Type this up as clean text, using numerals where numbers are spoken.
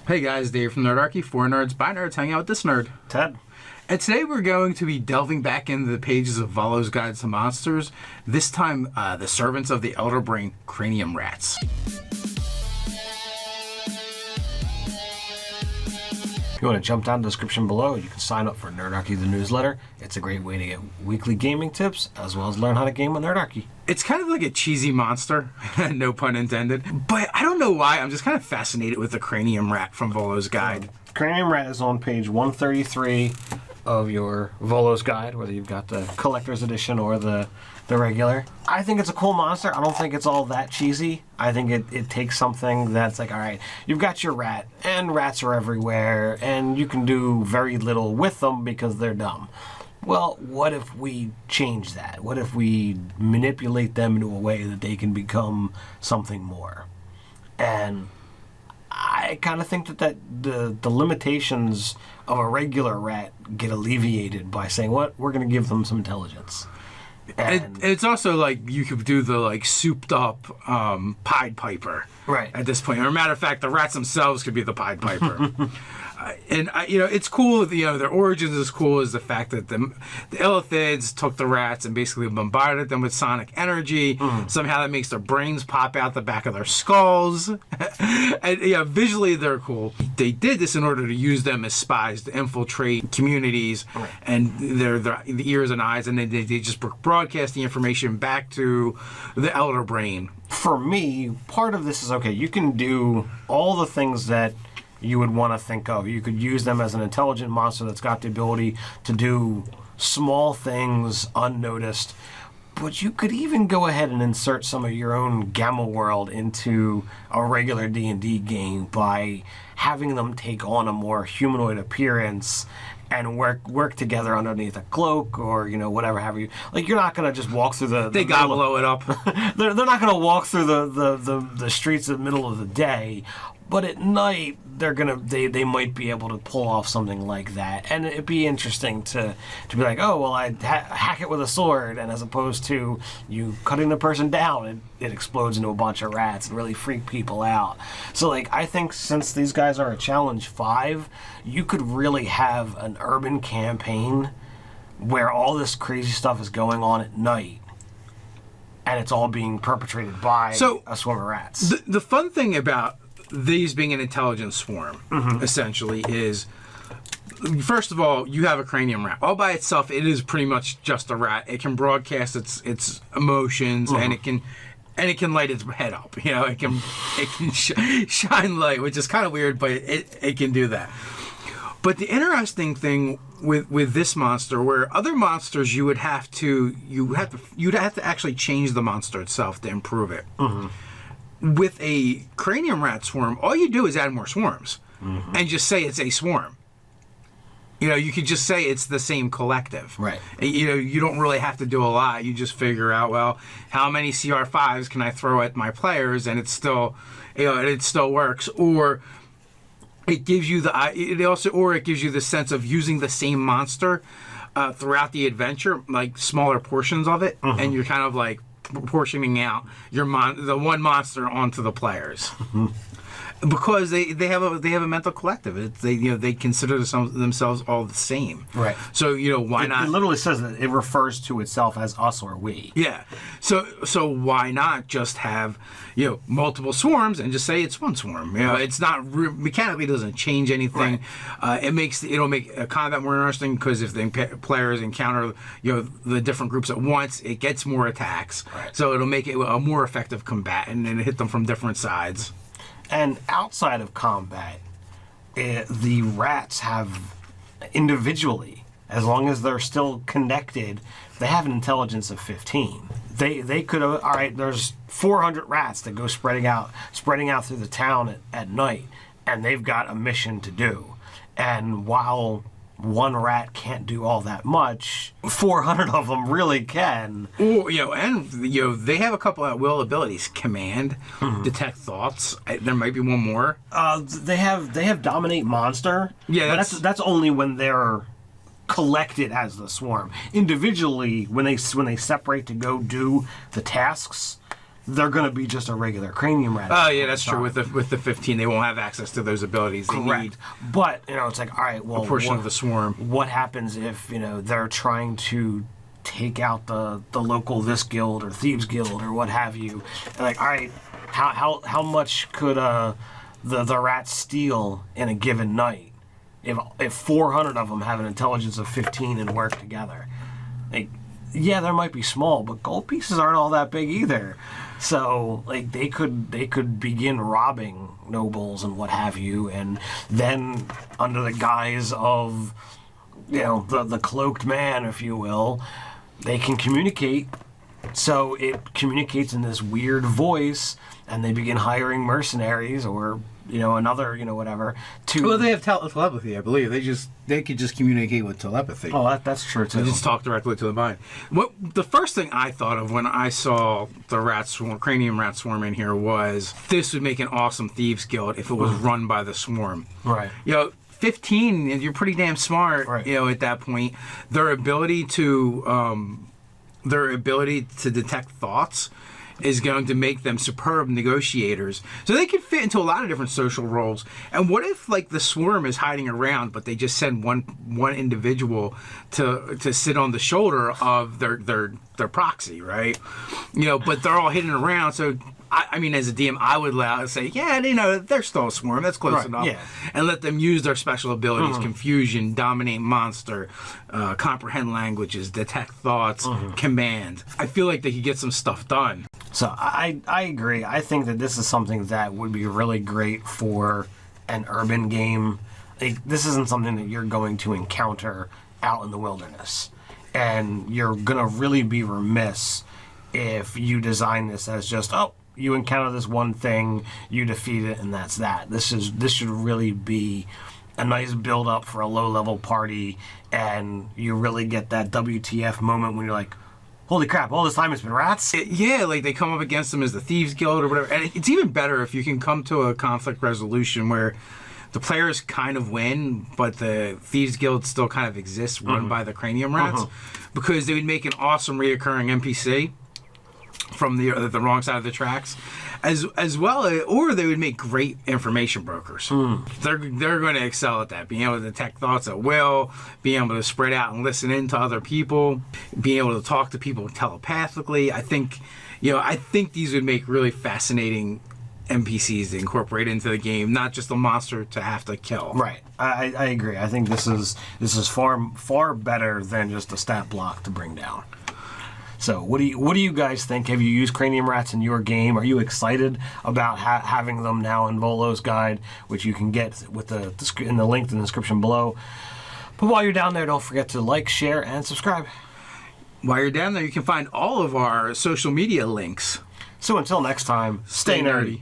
Hey guys, Dave from Nerdarchy, for nerds, by nerds, hanging out with this nerd. Ted. And today we're going to be delving back into the pages of Volos Guide to Monsters, this time the servants of the Elder Brain, Cranium rats. If you want to jump down the description below, you can sign up for Nerdarchy the newsletter. It's a great way to get weekly gaming tips, as well as learn how to game with Nerdarchy. It's kind of like a cheesy monster, no pun intended, but I don't know why, I'm just kind of fascinated with the Cranium rat from Volos Guide. Cranium rat is on page 133 of your Volos Guide, whether you've got the collector's edition or the regular. I think it's a cool monster. I don't think it's all that cheesy. I think it takes something that's like, all right, you've got your rat, and rats are everywhere, and you can do very little with them because they're dumb. Well, what if we change that? What if we manipulate them into a way that they can become something more? And I kind of think that the limitations of a regular rat get alleviated by saying, what, we're going to give them some intelligence. And it's also like you could do the like souped up Pied Piper, right? At this point, or a matter of fact, the rats themselves could be the Pied Piper. And it's cool. Their origins is cool. Is the fact that the Illithids took the rats and basically bombarded them with sonic energy. Somehow that makes their brains pop out the back of their skulls. And visually they're cool. They did this in order to use them as spies to infiltrate communities, right. And the ears and eyes, and they just broadcast the information back to the Elder Brain. For me, part of this is okay. You can do all the things that you would want to think of. You could use them as an intelligent monster that's got the ability to do small things unnoticed. But you could even go ahead and insert some of your own Gamma World into a regular D&D game by having them take on a more humanoid appearance and work together underneath a cloak or, whatever have you. Like, you're not going to just walk through the They gotta blow it up. they're not going to walk through the streets in the middle of the day. But at night, they might be able to pull off something like that, and it'd be interesting to be like, oh well, I hack it with a sword, and as opposed to you cutting the person down, it explodes into a bunch of rats and really freak people out. So like, I think since these guys are a challenge 5, you could really have an urban campaign where all this crazy stuff is going on at night, and it's all being perpetrated by a swarm of rats. The fun thing about these being an intelligent swarm, essentially, is, first of all, you have a cranium rat. All by itself, it is pretty much just a rat. It can broadcast its emotions, and it can light its head up. It can shine light, which is kind of weird, but it can do that. But the interesting thing with this monster, where other monsters you'd have to actually change the monster itself to improve it. With a cranium rat swarm, all you do is add more swarms and just say it's a swarm. You could just say it's the same collective. Right. You don't really have to do a lot. You just figure out, well, how many CR5s can I throw at my players, and it still works. Or it gives you it gives you the sense of using the same monster throughout the adventure, like smaller portions of it, and you're kind of like proportioning out the one monster onto the players. Because they have a mental collective. They consider themselves all the same. Right. So why not? It literally says that it refers to itself as us or we. Yeah. So why not just have multiple swarms and just say it's one swarm? It's not mechanically doesn't change anything. Right. It'll make a combat more interesting because if the players encounter the different groups at once, it gets more attacks. Right. So it'll make it a more effective combat and hit them from different sides. And outside of combat, the rats have individually, as long as they're still connected, they have an intelligence of 15. They could have, all right, there's 400 rats that go spreading out through the town at night, and they've got a mission to do. And while one rat can't do all that much, 400 of them really can. They have a couple of will abilities: command, detect thoughts. There might be one more. They have dominate monster. Yeah, that's only when they're collected as the swarm. Individually, when they separate to go do the tasks, they're going to be just a regular cranium rat. Oh yeah, that's true. With the 15, they won't have access to those abilities. They need But it's like, all right, well, a portion of the swarm. What happens if they're trying to take out the local this guild or thieves guild or what have you? And like, all right, how much could the rats steal in a given night if 400 of them have an intelligence of 15 and work together? Like, yeah, they might be small, but gold pieces aren't all that big either. So like they could begin robbing nobles and what have you, and then under the guise of the cloaked man, if you will, they can communicate. So it communicates in this weird voice, and they begin hiring mercenaries or another whatever to. Well, they have telepathy, I believe. They could just communicate with telepathy. Oh, that's true too. They just talk directly to the mind. What the first thing I thought of when I saw the cranium rat swarm in here was this would make an awesome thieves guild if it was run by the swarm. Right. 15, you're pretty damn smart. Right. At that point, their ability to detect thoughts is going to make them superb negotiators. So they can fit into a lot of different social roles. And what if like the swarm is hiding around, but they just send one individual to sit on the shoulder of their proxy, right? But they're all hidden around. So I mean, as a DM, I would say, they're still a swarm. That's close enough. Yeah. And let them use their special abilities: confusion, dominate monster, comprehend languages, detect thoughts, command. I feel like they could get some stuff done. So I agree. I think that this is something that would be really great for an urban game. Like, this isn't something that you're going to encounter out in the wilderness. And you're going to really be remiss if you design this as just, you encounter this one thing, you defeat it, and that's that. This should really be a nice build up for a low-level party, and you really get that WTF moment when you're like, holy crap, all this time it's been rats? Like they come up against them as the Thieves Guild or whatever. And it's even better if you can come to a conflict resolution where the players kind of win, but the Thieves Guild still kind of exists, run by the Cranium Rats, because they would make an awesome reoccurring NPC from the wrong side of the tracks, as well, or they would make great information brokers. They're going to excel at that, being able to detect thoughts at will, being able to spread out and listen in to other people, being able to talk to people telepathically. I think these would make really fascinating NPCs to incorporate into the game, not just a monster to have to kill. Right. I agree. I think this is far better than just a stat block to bring down. So what do you guys think? Have you used Cranium Rats in your game? Are you excited about having them now in Volos Guide, which you can get with in the link in the description below? But while you're down there, don't forget to like, share, and subscribe. While you're down there, you can find all of our social media links. So until next time, stay nerdy.